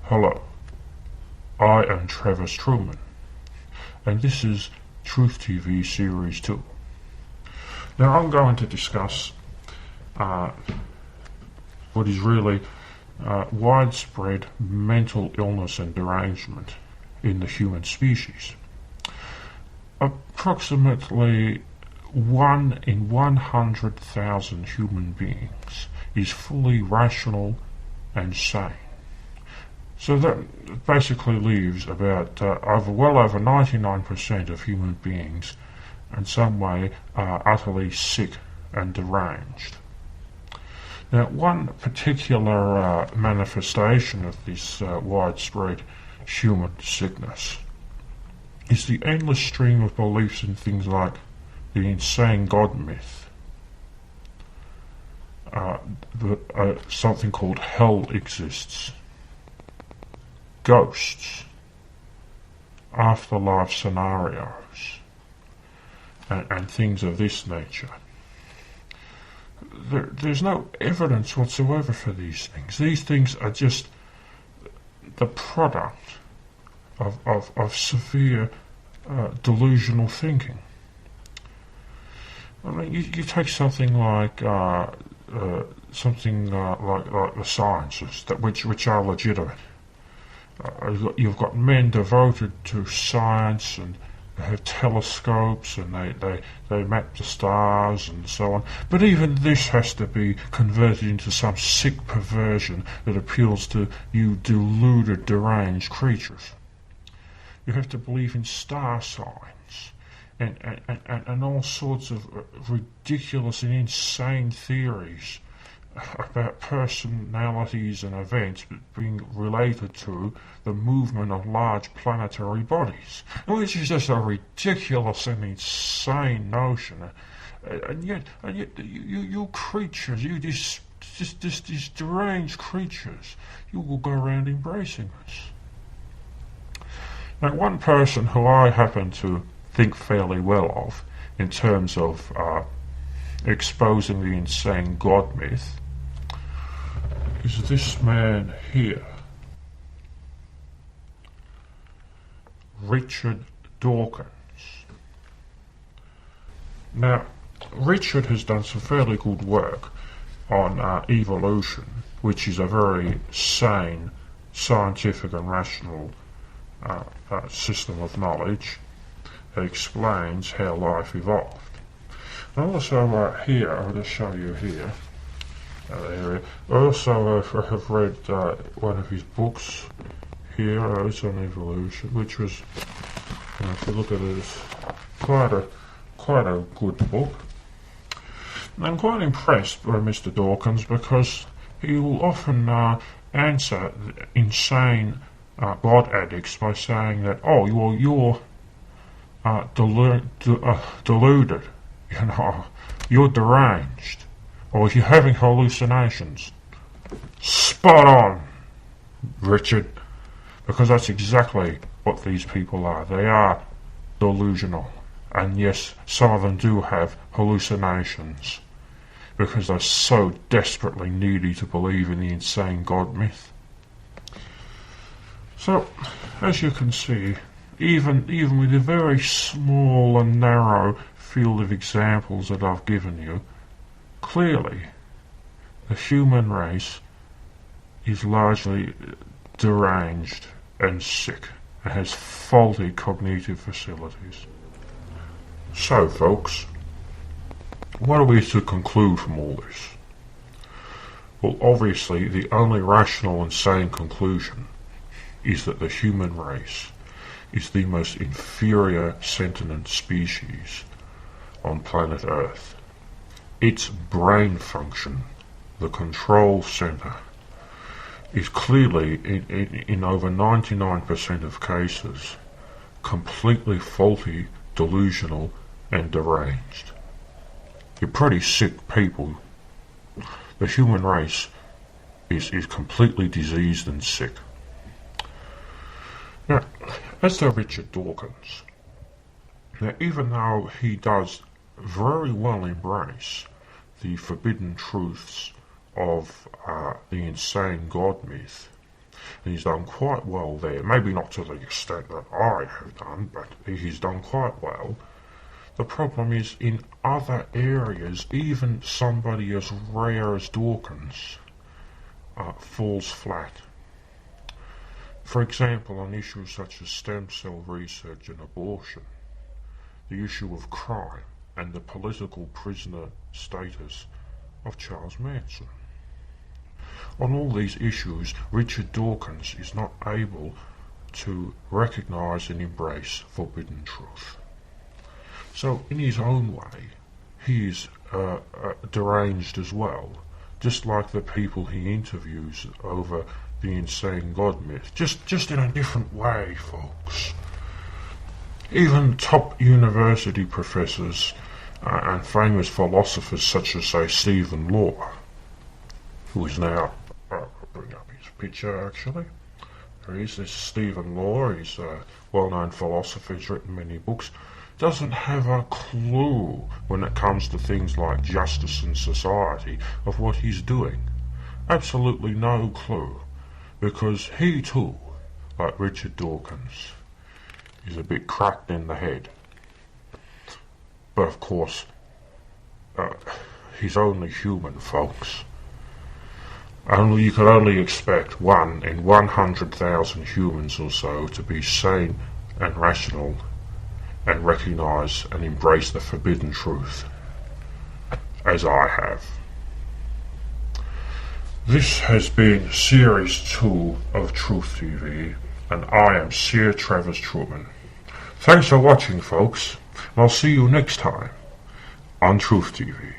Hello, I am Travis Truman, and this is Truth TV Series 2. Now I'm going to discuss what is really widespread mental illness and derangement in the human species. Approximately 1 in 100,000 human beings is fully rational and sane. So that basically leaves about well over 99% of human beings in some way are utterly sick and deranged. Now, one particular manifestation of this widespread human sickness is the endless stream of beliefs in things like the insane God myth, something called hell exists, ghosts, afterlife scenarios, and things of this nature. There's no evidence whatsoever for these things. These things are just the product of severe delusional thinking. I mean, you take something like like the sciences, which are legitimate. You've got men devoted to science and they have telescopes and they map the stars and so on. But even this has to be converted into some sick perversion that appeals to you deluded, deranged creatures. You have to believe in star signs and all sorts of ridiculous and insane theories about personalities and events being related to the movement of large planetary bodies, which is just a ridiculous and insane notion. And yet, you creatures, you these deranged creatures, you will go around embracing this. Now, one person who I happen to think fairly well of in terms of exposing the insane God myth is this man here, Richard Dawkins. Now, Richard has done some fairly good work on evolution, which is a very sane, scientific and rational system of knowledge that explains how life evolved. And also here, I'll just show you here, area. I also have read one of his books here, it's on evolution, which was, if you look at it, it's quite a good book. And I'm quite impressed by Mr. Dawkins because he will often answer insane God addicts by saying that, you're deluded, you're deranged, or if you're having hallucinations. Spot on, Richard, because that's exactly what these people are. They are delusional, and yes, some of them do have hallucinations because they're so desperately needy to believe in the insane God myth. So, as you can see, even with a very small and narrow field of examples that I've given you, clearly the human race is largely deranged and sick and has faulty cognitive facilities. So, folks, what are we to conclude from all this? Well, obviously, the only rational and sane conclusion is that the human race is the most inferior sentient species on planet Earth. Its brain function, the control center, is clearly, in over 99% of cases, completely faulty, delusional, and deranged. You're pretty sick people. The human race is completely diseased and sick. Now, as to Richard Dawkins, now, even though he does very well embrace the forbidden truths of the insane God myth, and he's done quite well there. Maybe not to the extent that I have done, but he's done quite well. The problem is, in other areas, even somebody as rare as Dawkins falls flat. For example, on issues such as stem cell research and abortion, the issue of crime, and the political prisoner status of Charles Manson. On all these issues, Richard Dawkins is not able to recognise and embrace forbidden truth. So, in his own way, he is deranged as well, just like the people he interviews over the insane God myth, just in a different way, folks. Even top university professors and famous philosophers such as, say, Stephen Law, who is now, I'll bring up his picture actually. There he is, this Stephen Law. He's a well-known philosopher, he's written many books. Doesn't have a clue when it comes to things like justice and society of what he's doing. Absolutely no clue, because he too, like Richard Dawkins, is a bit cracked in the head. But of course, he's only human, folks. You could only expect 1 in 100,000 humans or so to be sane and rational and recognise and embrace the forbidden truth, as I have. This has been Series 2 of Truth TV, and I am Sir Travis Truman. Thanks for watching, folks, and I'll see you next time on Truth TV.